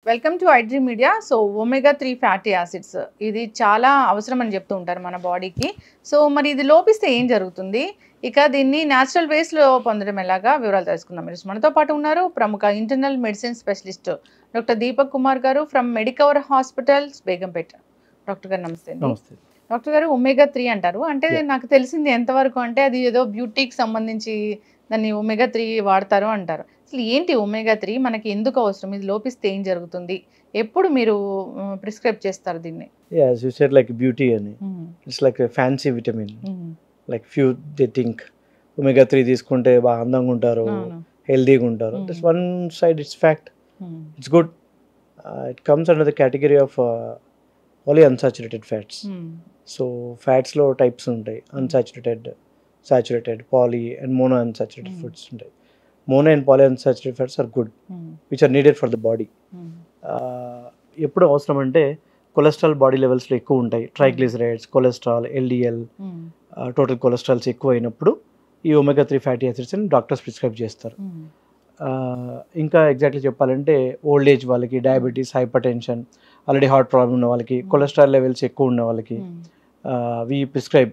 Welcome to iDream media. So omega 3 fatty acids ఇది చాలా అవసరం అని చెప్తూ ఉంటారు మన బాడీకి. సో మరి ఇది లోపిస్తే ఏం జరుగుతుంది, ఇక దీన్ని న్యాచురల్ వేస్లో పొందడం ఎలాగా వివరాలు తెలుసుకుందాం. మీరు మనతో పాటు ఉన్నారు ప్రముఖ internal medicine specialist doctor Deepak Kumar garu from Medicover hospitals Begumpet. Doctor garu నమస్తే. డాక్టర్ గారు ఒమేగా 3 అంటారు, అంటే నాకు తెలిసింది ఎంతవరకు అంటే అది ఏదో బ్యూటీకి సంబంధించి దాన్ని ఒమేగా 3 వాడతారు అంటారు. అసలు ఏంటి ఒమేగా 3, మనకి ఎందుకు అవసరం, ఇది లోపిస్తే ఏం జరుగుతుంది, ఎప్పుడు మీరు ప్రిస్క్రైబ్ చేస్తారు దీన్ని? Yeah, as you said, like beauty and it's like a fancy vitamin. Like few they think omega 3 తీసుకుంటే బాగా అందంగా ఉంటారు, హెల్దీగా ఉంటారు. That's one side, it's fact. It's good. It comes under the category of polyunsaturated fats. So fats లో types ఉంటాయి, unsaturated, saturated, poly and monounsaturated foods ఉంటాయి. Mono and polyunsaturated fats are good, which are needed for the body. ఎప్పుడు అవసరం అంటే cholesterol body లెవెల్స్లో ఎక్కువ ఉంటాయి, triglycerides, cholesterol, LDL, total cholesterols ఎక్కువ అయినప్పుడు ఈ ఒమేగా 3 ఫ్యాటీ యాసిడ్స్ని డాక్టర్స్ ప్రిస్క్రైబ్ చేస్తారు. ఇంకా ఎగ్జాక్ట్లీ చెప్పాలంటే ఓల్డ్ ఏజ్ వాళ్ళకి, diabetes, hyper tension, already heart problem ఉన్న వాళ్ళకి, కొలెస్ట్రాల్ లెవెల్స్ ఎక్కువ ఉన్న వాళ్ళకి we prescribe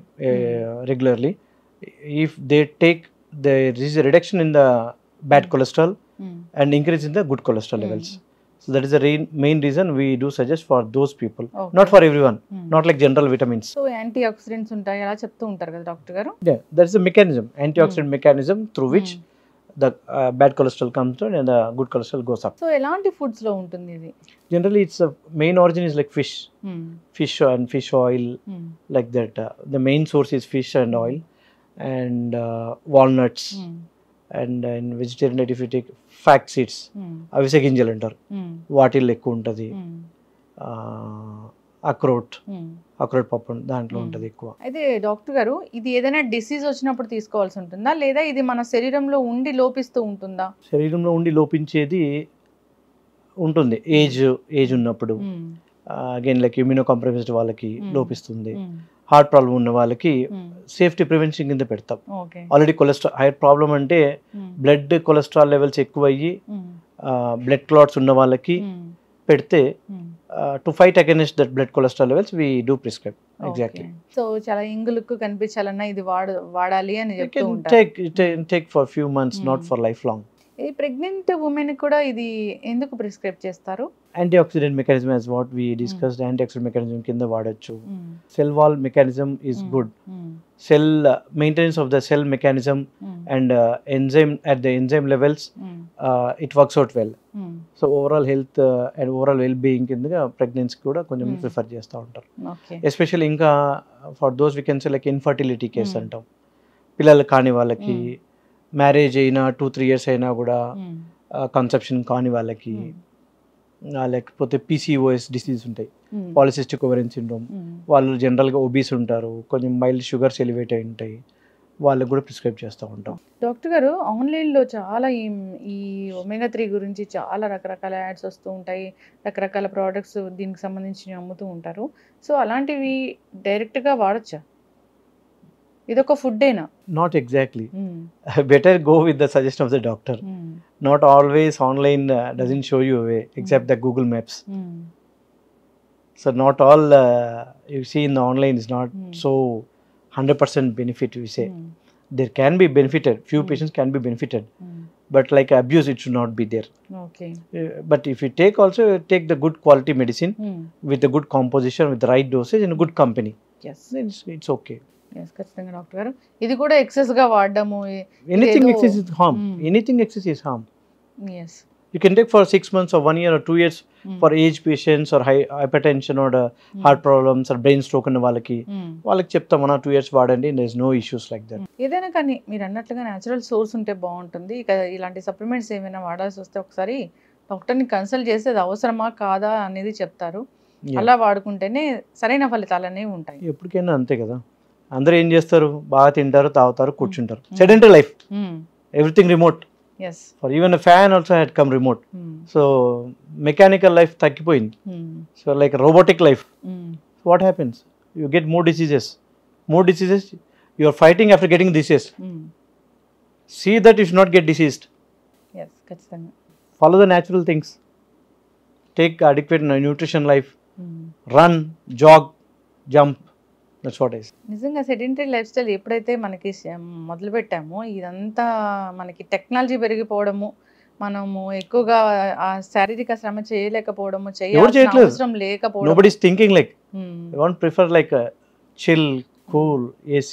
regularly. If they take, there is a reduction in the bad cholesterol and increase in the good cholesterol levels. So that is the main reason we do suggest for those people. Not for everyone, not like general vitamins. So antioxidants ఉంటాయి అలా చెప్తూ ఉంటారు కదా doctor గారు? Yeah, that is a mechanism, antioxidant mechanism through which the bad cholesterol comes down and the good cholesterol goes up. So ఎలాంటి foods లో ఉంటుంది ఇది? Generally its main origin is like fish and fish oil, like that. The main source is fish and oil and walnuts. And in vegetarian diet if you take flax seeds, అవిసె గింజలు అంటారు, వాటిల్లో ఎక్కువ ఉంటుంది. అక్రోట్ పప్పు దాంట్లో ఉంటుంది ఎక్కువ. అయితే డాక్టర్ గారు, ఇది ఏదైనా డిసీజ్ వచ్చినప్పుడు తీసుకోవాల్సి ఉంటుందా, లేదా ఇది మన శరీరంలో ఉండి లోపిస్తూ ఉంటుందా? శరీరంలో ఉండి లోపించేది ఉంటుంది ఏజ్ ఉన్నప్పుడు. అగైన్ లైక్ ఇమ్యూనో కాంప్రమైజ్డ్ వాళ్ళకి లోపిస్తుంది. హార్ట్ ప్రాబ్లం ఉన్న వాళ్ళకి సేఫ్టీ ప్రివెన్షన్ కింద పెడతాం. ఆల్రెడీ కొలెస్ట్రాల్ హైర్ ప్రాబ్లం అంటే బ్లడ్ కొలెస్ట్రాల్ లెవెల్స్ ఎక్కువ అయ్యి బ్లడ్ క్లాట్స్ ఉన్న వాళ్ళకి పెడితే to fight against that blood cholesterol levels we do prescribe. Exactly. So చాలా యంగ్ కనిపించాలన్నా ఇది వాడాలి అని చెప్తూ ఉంటారు. Take for few months, not for life long. ఈ ప్రెగ్నెంట్ ఉమెన్ కూడా ఇది ఎందుకు ప్రిస్క్రైబ్ చేస్తారు? Antioxidant mechanism as what we discussed, antioxidant mechanism కింద వాడచ్చు. Cell wall mechanism is good. Cell maintenance of the cell mechanism and enzyme at the enzyme levels, it works out well. So overall health and overall well-being కింద pregnancy కూడా కొంచెం prefer చేస్తూ ఉంటారు. Especially ఇంకా for those we can say like infertility case అంటాం, పిల్లలు కాని వాళ్ళకి, మ్యారేజ్ అయినా 2-3 years అయినా కూడా కన్సెప్షన్ కాని వాళ్ళకి, లేకపోతే పీసీఓఎస్ డిసీజ్ ఉంటాయి, పాలిసిస్టిక్ ఓవరియన్ సిండ్రోమ్, వాళ్ళు జనరల్గా ఒబీస్ ఉంటారు, కొంచెం మైల్డ్ షుగర్స్ ఎలివేట్ అయి ఉంటాయి, వాళ్ళకి కూడా ప్రిస్క్రైబ్ చేస్తూ ఉంటాం. డాక్టర్ గారు, ఆన్లైన్లో చాలా ఈ ఒమేగా 3 గురించి చాలా రకరకాల యాడ్స్ వస్తూ ఉంటాయి, రకరకాల ప్రోడక్ట్స్ దీనికి సంబంధించి అమ్ముతూ ఉంటారు. సో అలాంటివి డైరెక్ట్గా వాడచ్చా? ఇదొక ఫుడ్డేనా? Not exactly. Better go with the suggestion of the doctor. Not always online doesn't show you away except the Google maps. So not all you see in the online is not so 100% benefit, we say. There can be benefited, few patients can be benefited, but like abuse, it should not be there. Okay. But if you take also, take the good quality medicine with the good composition, with the right dosage and a good company. Yes, it's okay. Yes, ఖచ్చితంగా doctor గారు. ఇది కూడా excess గా వాడడము, anything excess is harm. Anything excess is harm. Yes. You can take for 6 months or 1 year or 2 years for age patients or hypertension or heart problems or brain stroke ఉన్న వాళ్ళకి చెప్తాం, 2 years వాడండి, there is no issues like that. ఏదైనా కానీ మీరు అన్నట్లుగా natural source ఉంటే బాగుంటుంది. ఇక ఇలాంటి సప్లిమెంట్స్ ఏమైనా వాడాల్సి వస్తే ఒకసారి డాక్టర్ని కన్సల్ట్ చేస్తే అది అవసరమా కాదా అనేది చెప్తారు. అలా వాడుకుంటేనే సరైన ఫలితాలు అనేవి ఉంటాయి. ఎప్పటికైనా అంతే కదా, అందరూ ఏం చేస్తారు, బాగా తింటారు, తాగుతారు, కూర్చుంటారు. Sedentary life, everything remote. Yes. For even a fan also had come remote. So mechanical life తగ్గిపోయింది. So like robotic life. So what happens? You get more diseases. You are fighting after getting disease. See that you should not get diseased. Yes, ఖచ్చితంగా. Follow the natural things. take adequate nutrition life, run, jog, jump. That's what I say. నిజంగా sedentary life style ఎప్పుడైతే మనకి మొదలు పెట్టామో ఇదంతా మనకి technology పెరిగిపోవడము, మనము ఎక్కువగా ఆ శారీరక శ్రమ చేయలేకపోవడము, చేయాల్సిన చేయట్లేదు. అవసరం లేకపోవడం. Nobody's thinking like, I want prefer like a chill, cool, AC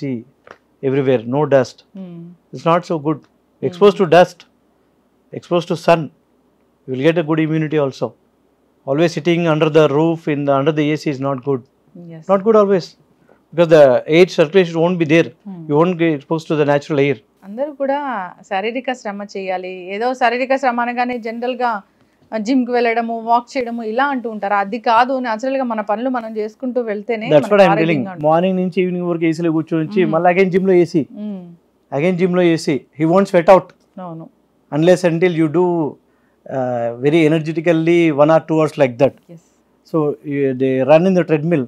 everywhere, no dust. It's not so good. Exposed to dust, exposed to sun, you will get a good immunity also. Always sitting under the roof under the AC is not good. Yes. Not good always, because the air circulation won't be there. You won't get exposed to the natural air. అందరూ కూడా శారీరక శ్రమ చేయాలి. ఏదో శారీరక శ్రమ అనగానే జనరల్గా జిమ్కి వెళ్ళడము, వాక్ చేయడము ఇలా అంటూ ఉంటారు. అది కాదు, న్యాచురల్గా మన పనులు మనం చేసుకుంటూ వెళ్తేనే That's what మనకి I'm telling. ఆరోగ్యంగా ఉంటుంది. మార్నింగ్ నుంచి ఈవినింగ్ వరకు ఏసీలో కూర్చొని మళ్ళీ అగైన్ జిమ్ లో ఏసీ, అగైన్ జిమ్ లో AC. He won't sweat out అవును. unless until you do very energetically 1 or 2 hours like that. Yes. So they run in the treadmill.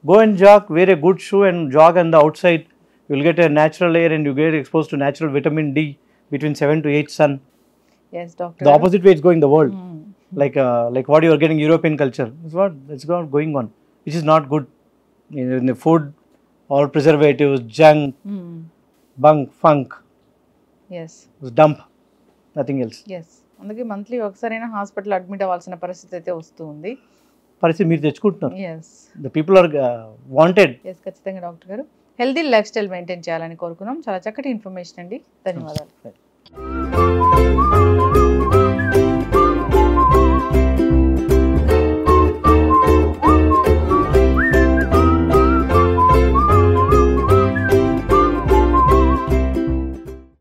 Go and jog, wear a good shoe and jog on the outside. You will get a natural air and you get exposed to natural vitamin D between 7 to 8 sun. Yes, doctor. The opposite way it's going the world. Like what you are getting European culture. It's not going on, which is not good. In the food, all preservatives, junk, bunk, funk, Yes. dump, nothing else. Yes. అందుకే monthly ఒకసారైనా hospital admit అవ్వాల్సిన పరిస్థితి అయితే వస్తుంది. పరిస్థితి మీరు తెచ్చుకుంటున్నారు. Yes. The people are wanted. Yes, ఖచ్చితంగా డాక్టర్ గారు. హెల్దీ లైఫ్ స్టైల్ మెయింటైన్ చేయాలని కోరుకున్నాం. చాలా చక్కటి ఇన్ఫర్మేషన్ అండి. ధన్యవాదాలు.